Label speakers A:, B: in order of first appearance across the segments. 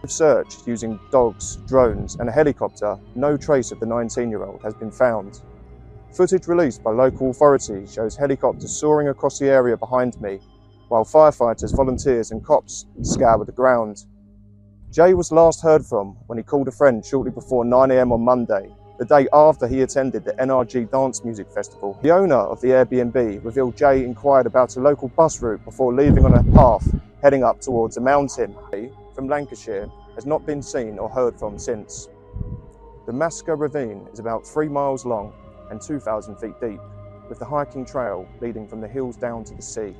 A: of search using dogs, drones and a helicopter, no trace of the 19-year-old has been found. Footage released by local authorities shows helicopters soaring across the area behind me, while firefighters, volunteers and cops scour the ground. Jay was last heard from when he called a friend shortly before 9 AM on Monday, the day after he attended the NRG Dance Music Festival. The owner of the Airbnb revealed Jay inquired about a local bus route before leaving on a path heading up towards a mountain. Jay, from Lancashire, has not been seen or heard from since. The Masker Ravine is about 3 miles long and 2,000 feet deep, with the hiking trail leading from the hills down to the sea.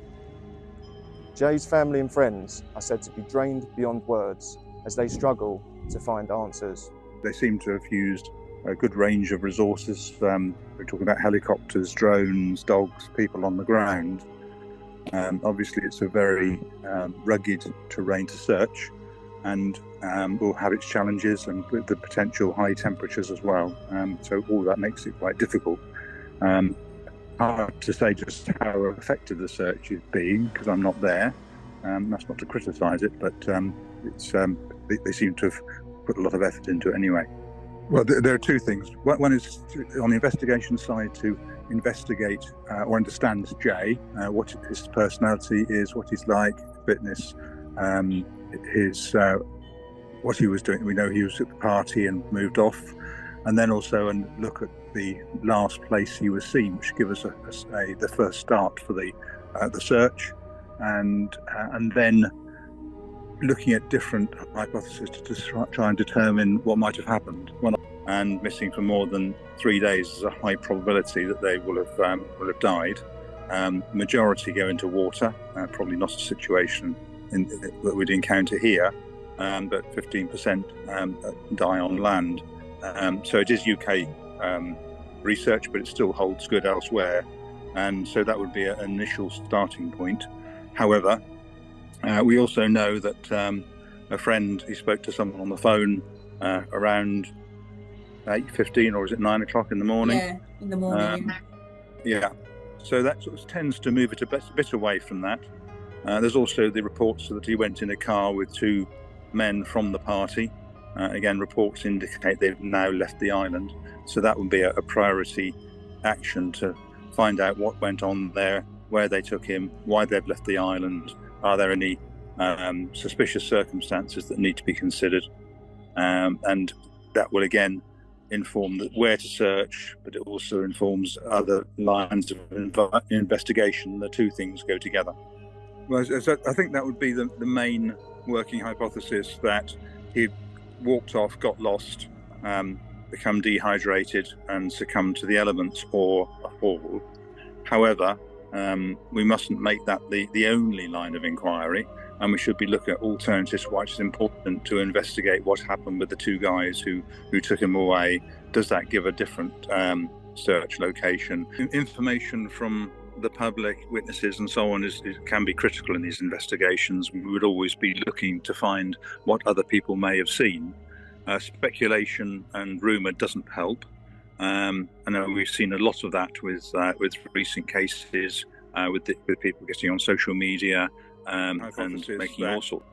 A: Jay's family and friends are said to be drained beyond words as they struggle to find answers.
B: They seem to have used a good range of resources. We're talking about helicopters, drones, dogs, people on the ground. Obviously it's a very rugged terrain to search, and will have its challenges and with the potential high temperatures as well. So all that makes it quite difficult. Hard to say just how effective the search is being because I'm not there. That's not to criticise it, but they seem to have put a lot of effort into it anyway. Well, there are two things. One is on the investigation side to investigate or understand Jay, what his personality is, what he's like, fitness, his what he was doing. We know he was at the party and moved off, and then also look at the last place he was seen, which give us the first start for the search, and then looking at different hypotheses to try and determine what might have happened. And missing for more than 3 days is a high probability that they will have died. Majority go into water, probably not a situation that we'd encounter here, but 15% die on land. So it is UK research, but it still holds good elsewhere, and so that would be an initial starting point. However, we also know that a friend, he spoke to someone on the phone around 8:15, or is it 9 o'clock in the morning?
C: Yeah, in the morning.
B: Yeah, so that sort of tends to move it a bit away from that. There's also the reports that he went in a car with 2 men from the party. Again, reports indicate they've now left the island, so that would be a priority action to find out what went on there, where they took him, why they've left the island. Are there any suspicious circumstances that need to be considered? And that will again inform where to search, but it also informs other lines of investigation. The two things go together. Well, so I think that would be the main working hypothesis, that he walked off, got lost, become dehydrated and succumbed to the elements or a fall. However, we mustn't make that the only line of inquiry, and we should be looking at alternatives. Why it's important to investigate what happened with the 2 guys who took him away. Does that give a different search location? Information from the public, witnesses and so on can be critical in these investigations. We would always be looking to find what other people may have seen. Speculation and rumour doesn't help. I know we've seen a lot of that with recent cases, with people getting on social media and making all sorts.